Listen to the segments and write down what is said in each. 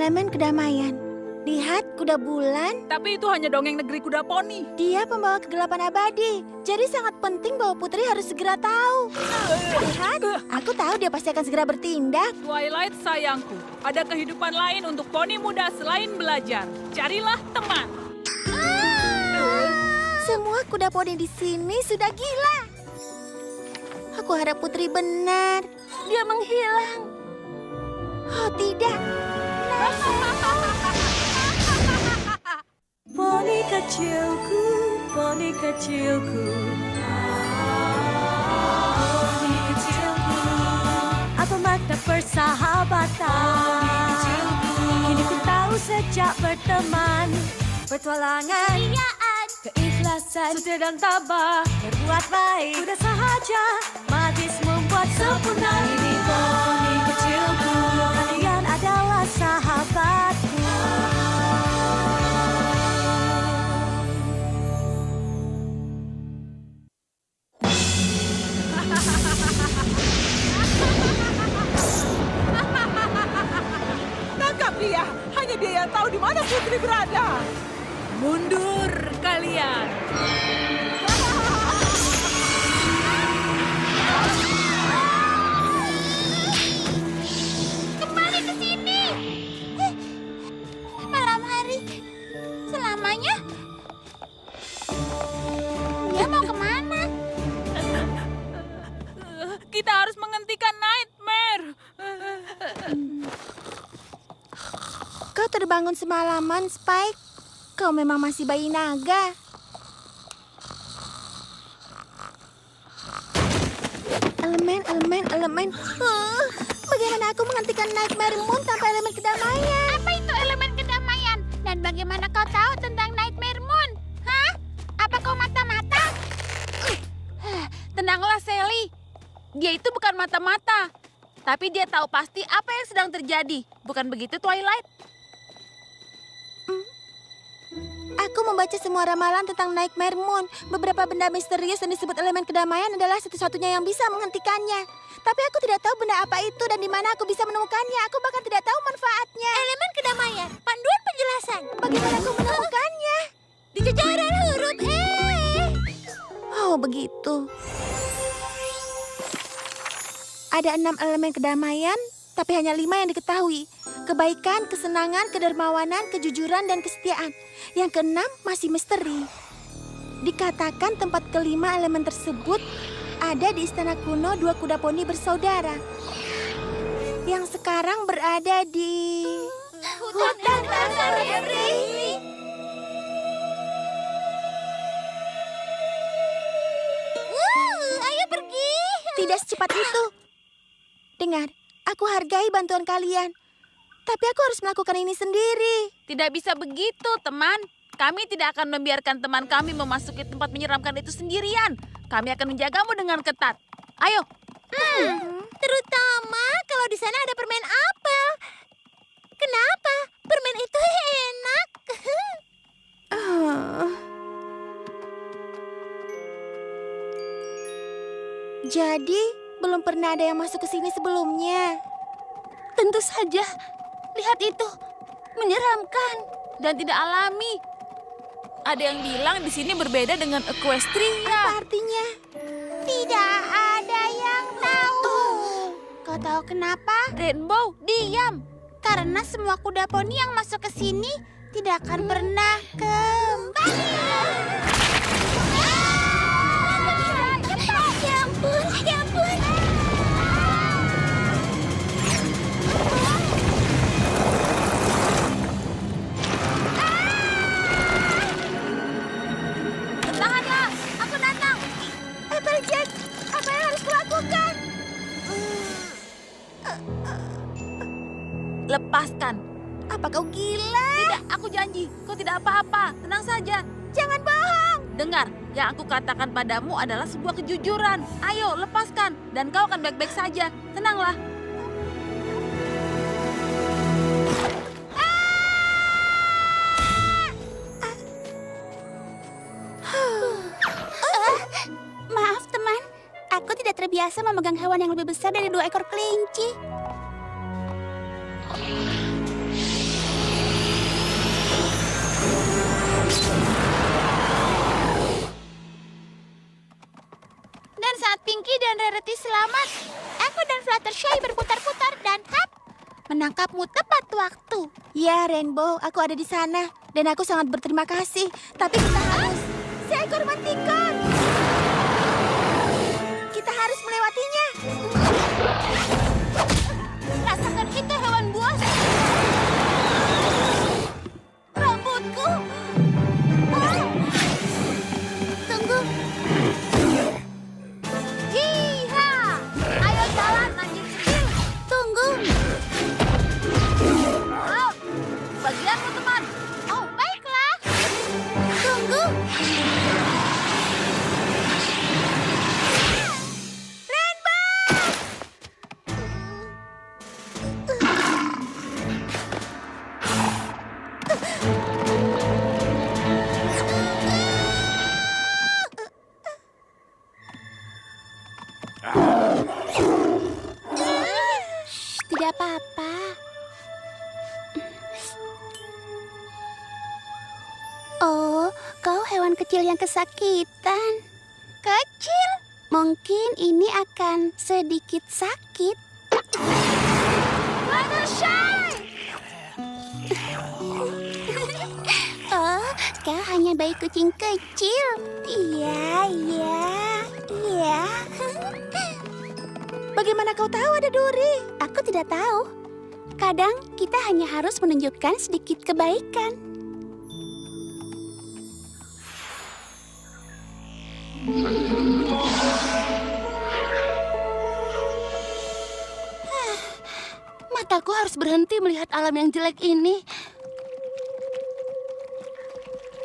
elemen kedamaian. Lihat kuda bulan. Tapi itu hanya dongeng negeri kuda poni. Dia pembawa kegelapan abadi. Jadi sangat penting bahwa Putri harus segera tahu. Lihat, aku tahu dia pasti akan segera bertindak. Twilight sayangku, ada kehidupan lain untuk poni muda selain belajar. Carilah teman. Semua kuda poni di sini sudah gila. Aku harap Putri benar. Dia menghilang. Oh tidak. Poni kecilku, poni kecilku. Poni kecilku. Apa makna persahabatan? Poni kecilku. Kini ku tahu sejak berteman. Petualangan, keikhlasan, setia dan tabah, berbuat baik, mudah sahaja, magis membuat sempurna. Ini poni kecilku, kalian adalah sahabatku. Tangkap dia, hanya dia yang tahu di mana Putri berada. Mundur kalian. Kembali ke sini. Malam hari. Selamanya. Dia mau kemana? Kita harus menghentikan Nightmare. Kau terbangun semalaman, Spike. Kau memang masih bayi naga. Elemen. Bagaimana aku menghentikan Nightmare Moon tanpa elemen kedamaian? Apa itu elemen kedamaian? Dan bagaimana kau tahu tentang Nightmare Moon? Hah? Apa kau mata-mata? Tenanglah, Sally. Dia itu bukan mata-mata. Tapi dia tahu pasti apa yang sedang terjadi. Bukan begitu, Twilight? Aku membaca semua ramalan tentang Nightmare Moon. Beberapa benda misterius yang disebut elemen kedamaian adalah satu-satunya yang bisa menghentikannya. Tapi aku tidak tahu benda apa itu dan di mana aku bisa menemukannya. Aku bahkan tidak tahu manfaatnya. Elemen kedamaian, panduan penjelasan. Bagaimana aku menemukannya? Di jajaran huruf E. Oh, begitu. Ada 6 elemen kedamaian, tapi hanya 5 yang diketahui. Kebaikan, kesenangan, kedermawanan, kejujuran, dan kesetiaan. Yang keenam masih misteri. Dikatakan tempat kelima elemen tersebut ada di istana kuno 2 kuda poni bersaudara. Yang sekarang berada di... Hutan Tangerine. Ayo pergi. Tidak secepat itu. Dengar, aku hargai bantuan kalian. Tapi aku harus melakukan ini sendiri. Tidak bisa begitu, teman. Kami tidak akan membiarkan teman kami memasuki tempat menyeramkan itu sendirian. Kami akan menjagamu dengan ketat. Ayo. Terutama kalau di sana ada permen apel. Kenapa? Permen itu enak. Jadi, belum pernah ada yang masuk ke sini sebelumnya. Tentu saja. Lihat itu. Menyeramkan. Dan tidak alami. Ada yang bilang di sini berbeda dengan Equestria. Apa artinya? Tidak ada yang tahu. Kau tahu kenapa? Rainbow, diam. Karena semua kuda poni yang masuk ke sini tidak akan pernah kembali. Ya ampun, ya ampun. Bertahanlah, aku datang. Applejack, apa yang harus kulakukan? Lepaskan. Apa kau gila? Tidak, aku janji. Kau tidak apa-apa. Tenang saja. Jangan bohong. Dengar, yang aku katakan padamu adalah sebuah kejujuran. Ayo, lepaskan. Dan kau akan baik-baik saja. Tenanglah. Maaf teman, aku tidak terbiasa memegang hewan yang lebih besar dari 2 ekor kelinci. Pinky dan Rarity selamat. Aku dan Fluttershy berputar-putar dan hap, menangkapmu tepat waktu. Ya, Rainbow, aku ada di sana. Dan aku sangat berterima kasih. Tapi kita harus... Seekor mantikor! Kita harus melewatinya. Rasakan itu, hewan buas. Rambutku. Tunggu. Hiha! Ayo jalan, anjing kecil. Tunggu. Oh, bagianmu, teman. Oh, baiklah. Tunggu. Tidak apa-apa. Oh, kau hewan kecil yang kesakitan. Kecil? Mungkin ini akan sedikit sakit. Oh, kau hanya bayi kucing kecil. Iya. Bagaimana kau tahu ada duri? Aku tidak tahu. Kadang kita hanya harus menunjukkan sedikit kebaikan. Mataku harus berhenti melihat alam yang jelek ini.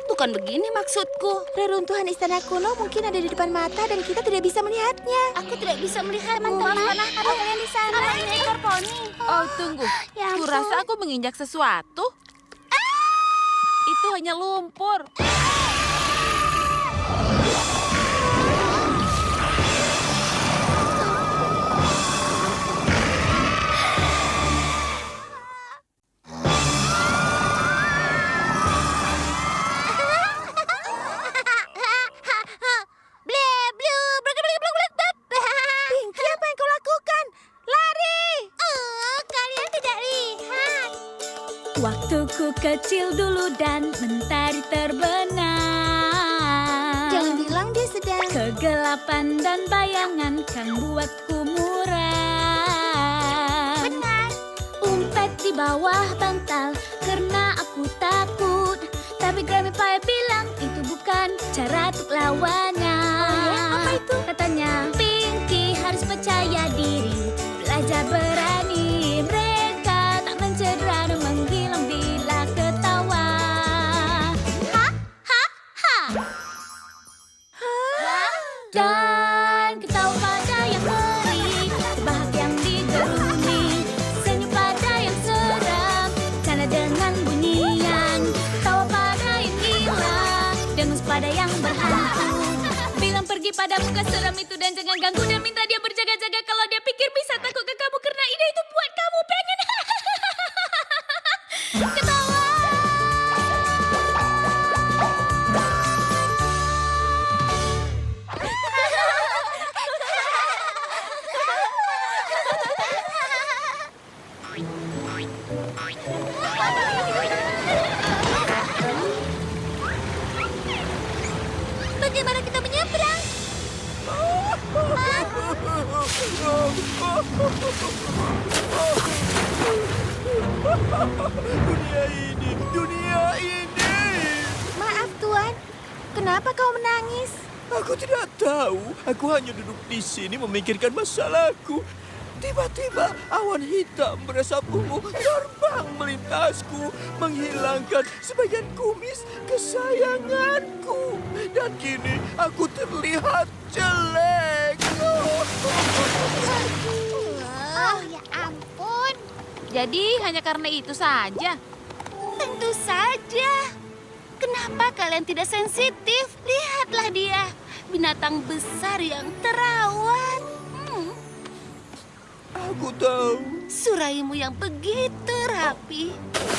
Bukan begini maksudku. Reruntuhan istana kuno mungkin ada di depan mata dan kita tidak bisa melihatnya. Aku tidak bisa melihat teman-teman. Ada kalian di sana. Ini ekor poni. Oh, tunggu. Ya ampun. Kurasa aku menginjak sesuatu. Itu hanya lumpur. Pinky, apa yang kau lakukan? Lari! Oh, kalian tidak lihat. Waktuku kecil dulu dan mentari terbenam. Jangan bilang dia sedang... Kegelapan dan bayangan kan buatku muram. Benar. Umpet di bawah bantal karena aku takut. Tapi Grammy Pie bilang itu bukan cara untuk lawannya. Apa itu? Katanya Pinky harus percaya diri, belajar berani. Mereka tak mencederai dan menghilang bila ketawa. Dan ketawa pada yang ngeri, bahagia yang digeruni, senyum pada yang seram, canda dengan bunyian, tawa pada yang gila, dengus pada yang berhantu. Bilang pergi pada muka seram itu dan jangan ganggu dan minta dia berjaga-jaga kalau dia pikir bisa takut ke kamu karena ide itu buat kamu pengen. Ketawa. Bagaimana kita menyeberang? Dunia ini. Maaf, Tuan. Kenapa kau menangis? Aku tidak tahu. Aku hanya duduk di sini memikirkan masalahku. Tiba-tiba awan hitam berasap ungu terbang melintasku, menghilangkan sebagian kumis kesayanganku. Dan kini aku terlihat jelek. Oh, ya ampun. Jadi hanya karena itu saja. Tentu saja. Kenapa kalian tidak sensitif? Lihatlah dia. Binatang besar yang terawat. Aku tahu. Suraimu yang begitu rapi.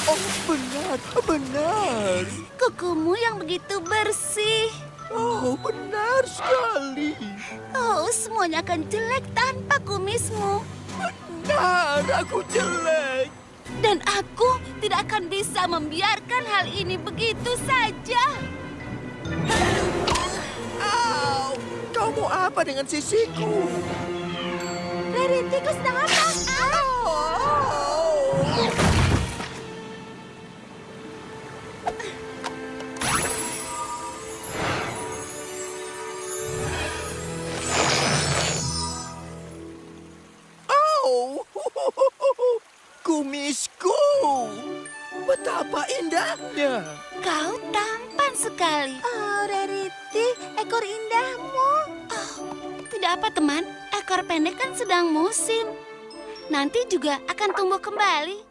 Oh, benar. Kukumu yang begitu bersih. Oh, benar sekali. Oh, semuanya akan jelek tanpa kumismu. Benar, aku jelek. Dan aku tidak akan bisa membiarkan hal ini begitu saja. Au, kau mau apa dengan sisiku? Rarity, kau sedang apa? Oh, kumisku. Betapa indahnya. Kau tampan sekali. Oh, Rarity, ekor indahmu. Tidak apa, teman. Ekor pendek kan sedang musim. Nanti juga akan tumbuh kembali.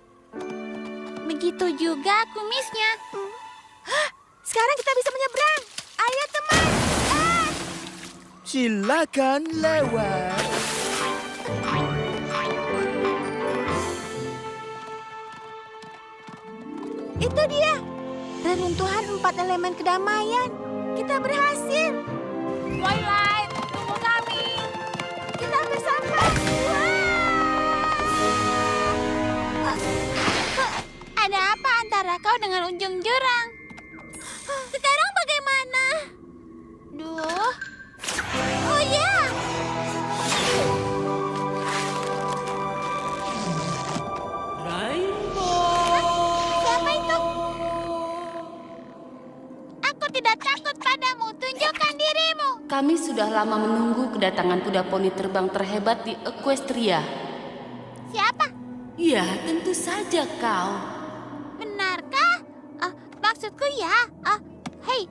Begitu juga kumisnya. Sekarang kita bisa menyeberang. Ayo, teman. Silakan lewat. Itu dia. Reruntuhan 4 elemen kedamaian. Kita berhasil. Twilight, tunggu kami. Kita hampir sampai. Ada apa antara kau dengan ujung jurang? Sekarang bagaimana? Duh. Oh ya. Siapa itu? Aku tidak takut padamu. Tunjukkan dirimu. Kami sudah lama menunggu kedatangan kuda poni terbang terhebat di Equestria. Siapa? Ya, tentu saja kau. Benarkah? Maksudku ya. Hei,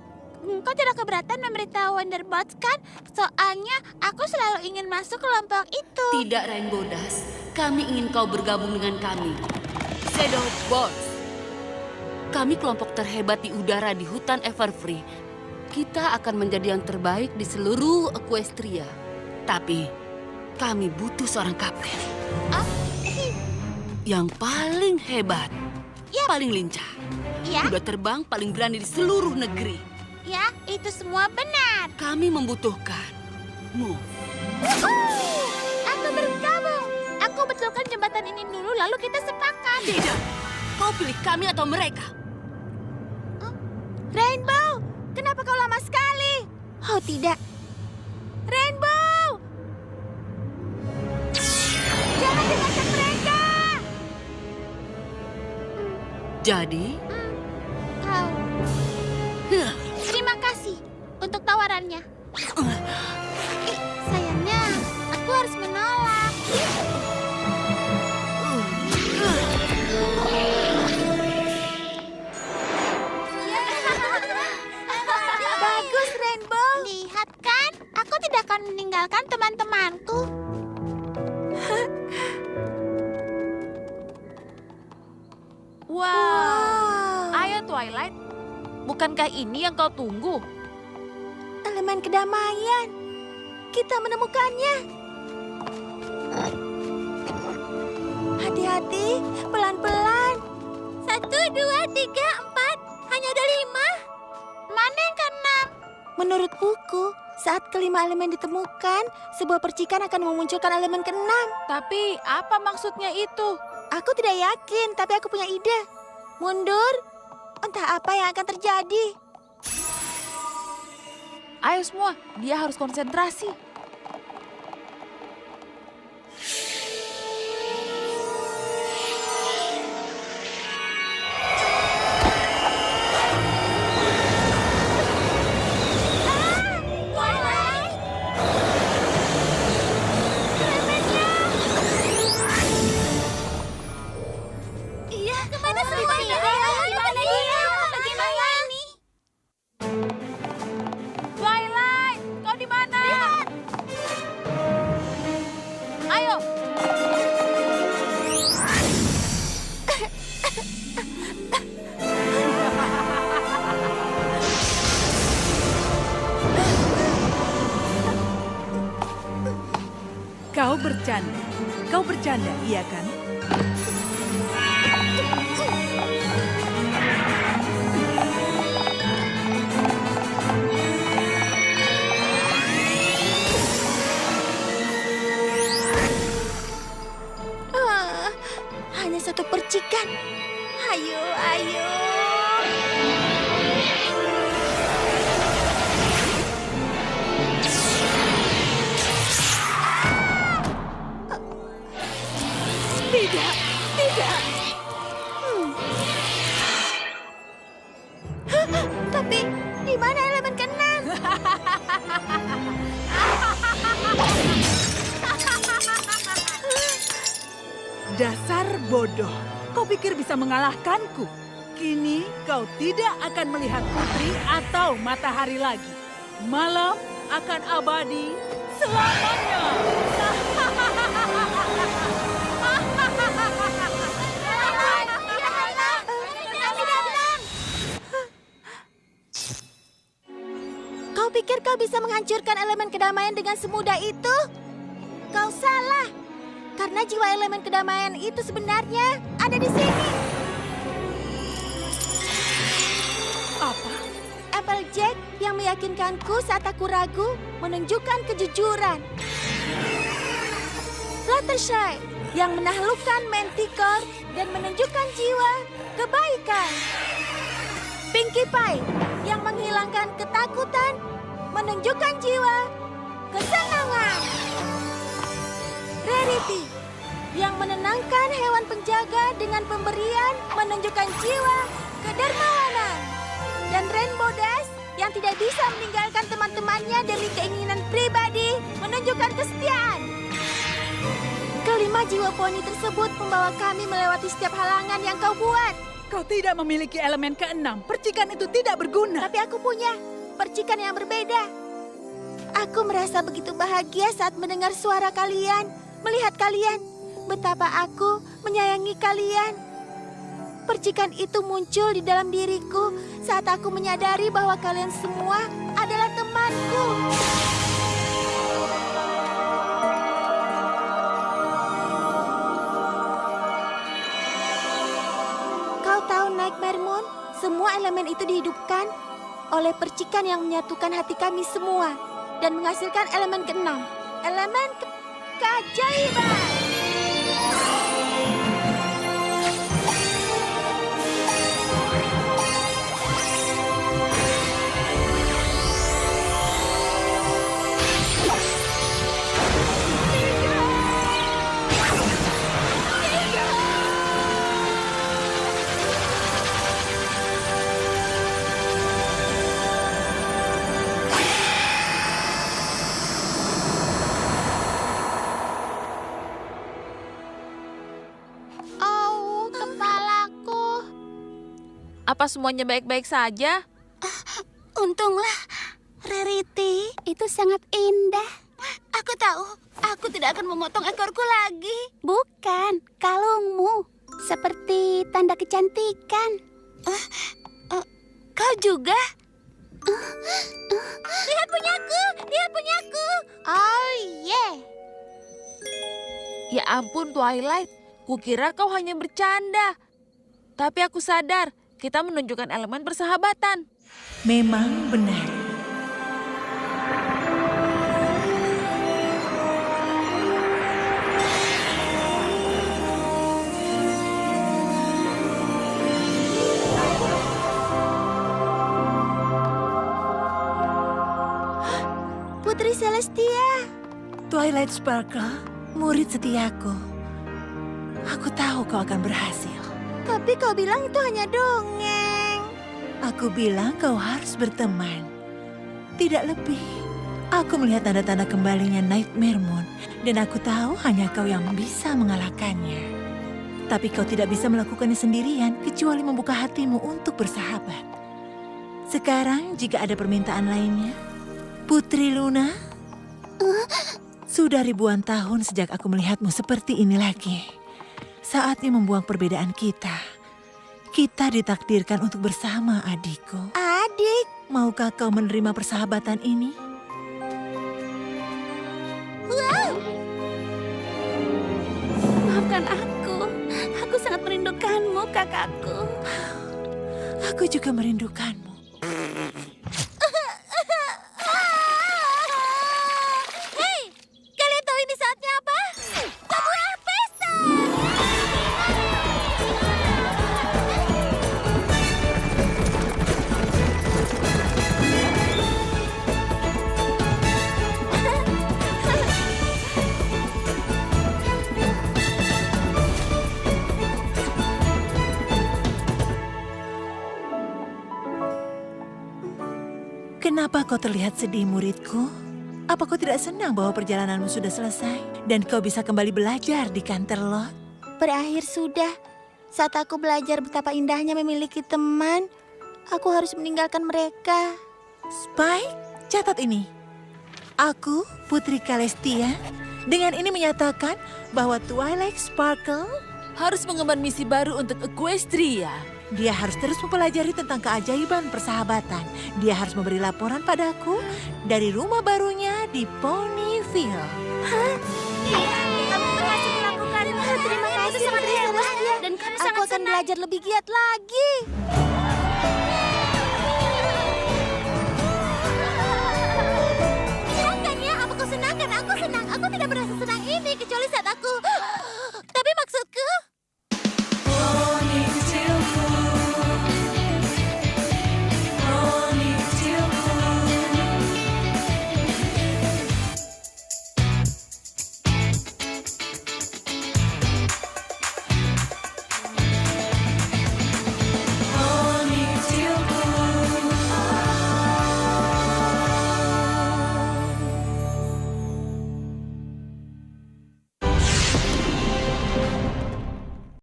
kau tidak keberatan memberitahu Wonderbots kan? Soalnya aku selalu ingin masuk kelompok itu. Tidak, Rainbow Dash. Kami ingin kau bergabung dengan kami. Shadow Bots. Kami kelompok terhebat di udara di hutan Everfree. Kita akan menjadi yang terbaik di seluruh Equestria. Tapi, kami butuh seorang kapten. Yang paling hebat. Yap. Paling lincah. Ya, Kuda terbang paling berani di seluruh negeri. ya, itu semua benar. Kami membutuhkanmu. Aku bergabung. Aku betulkan jembatan ini dulu, lalu kita sepakat. Tidak. Kau pilih kami atau mereka? Rainbow, kenapa kau lama sekali? Oh, tidak. Rainbow! Jangan dengarkan mereka! Jadi, Kau. Terima kasih untuk tawarannya. Sayangnya, aku harus menolak. Bagus, Rainbow. Lihat kan, aku tidak akan meninggalkan teman-temanku. Wow. Ayo Twilight. Bukankah ini yang kau tunggu? Elemen kedamaian. Kita menemukannya. Hati-hati, pelan-pelan. 1, 2, 3, 4. Hanya ada 5. Mana yang ke-6? Menurut buku, saat kelima elemen ditemukan, sebuah percikan akan memunculkan elemen keenam. Tapi apa maksudnya itu? Aku tidak yakin, tapi aku punya ide. Mundur, entah apa yang akan terjadi. Ayo semua, dia harus konsentrasi. Iya, kemana semuanya? Gimana dia? Bagaimana ini? Twilight, kau di mana? Ayo. Kau bercanda, iya kan? percikan. Ayo, ayo. Tidak, tidak. Tapi di mana elemen keenam? Dasar bodoh. Kau pikir bisa mengalahkanku? Kini kau tidak akan melihat putri atau matahari lagi. Malam akan abadi selamanya. Kau pikir kau bisa menghancurkan elemen kedamaian dengan semudah itu? Kau salah. Karena jiwa elemen kedamaian itu sebenarnya ada di sini. Apa? Applejack yang meyakinkanku saat aku ragu menunjukkan kejujuran. Fluttershy yang menaklukkan Manticore dan menunjukkan jiwa kebaikan. Pinkie Pie yang menghilangkan ketakutan menunjukkan jiwa kesenangan. Rarity yang menenangkan hewan penjaga dengan pemberian menunjukkan jiwa kedermawanan. Dan Rainbow Dash yang tidak bisa meninggalkan teman-temannya demi keinginan pribadi menunjukkan kesetiaan. Kelima jiwa poni tersebut membawa kami melewati setiap halangan yang kau buat. Kau tidak memiliki elemen keenam. Percikan itu tidak berguna. Tapi aku punya percikan yang berbeda. Aku merasa begitu bahagia saat mendengar suara kalian, melihat kalian, betapa aku menyayangi kalian. Percikan itu muncul di dalam diriku saat aku menyadari bahwa kalian semua adalah temanku. Kau tahu, Nightmare Moon, semua elemen itu dihidupkan oleh percikan yang menyatukan hati kami semua dan menghasilkan elemen keenam, elemen keajaiban. Apa semuanya baik-baik saja? Untunglah, Rarity, itu sangat indah. Aku tahu, aku tidak akan memotong ekorku lagi. Bukan, kalungmu. Seperti tanda kecantikan. Kau juga? Lihat punyaku, lihat punyaku. Oh, yeah. Ya ampun, Twilight. Kukira kau hanya bercanda. Tapi aku sadar, kita menunjukkan elemen persahabatan. Memang benar. Putri Celestia. Twilight Sparkle, murid setiaku. Aku tahu kau akan berhasil. Tapi kau bilang itu hanya dongeng. Aku bilang kau harus berteman. Tidak lebih. Aku melihat tanda-tanda kembalinya Nightmare Moon. Dan aku tahu hanya kau yang bisa mengalahkannya. Tapi kau tidak bisa melakukannya sendirian kecuali membuka hatimu untuk bersahabat. Sekarang jika ada permintaan lainnya, Putri Luna, sudah ribuan tahun sejak aku melihatmu seperti ini lagi. Saatnya membuang perbedaan kita. Kita ditakdirkan untuk bersama, adikku. Adik. Maukah kau menerima persahabatan ini? Maafkan aku. Aku sangat merindukanmu, kakakku. Aku juga merindukanmu. Hei, kalian tahu ini saatnya apa? Sebuah pesta! Kenapa kau terlihat sedih, muridku? Apa kau tidak senang bahwa perjalananmu sudah selesai dan kau bisa kembali belajar di Canterlot? Berakhir sudah. Saat aku belajar betapa indahnya memiliki teman, aku harus meninggalkan mereka. Spike, catat ini. Aku, Putri Celestia, dengan ini menyatakan bahwa Twilight Sparkle, Harus mengemban misi baru untuk Equestria. dia harus terus mempelajari tentang keajaiban persahabatan. Dia harus memberi laporan padaku dari rumah barunya di Ponyville. Kamu berhasil melakukannya. Terima kasih, Putri Celestia. Dan kami Aku sangat akan senang. belajar lebih giat lagi. Menyenangkan ya, apa kau senang? Karena aku senang. Aku tidak merasa senang ini kecuali saat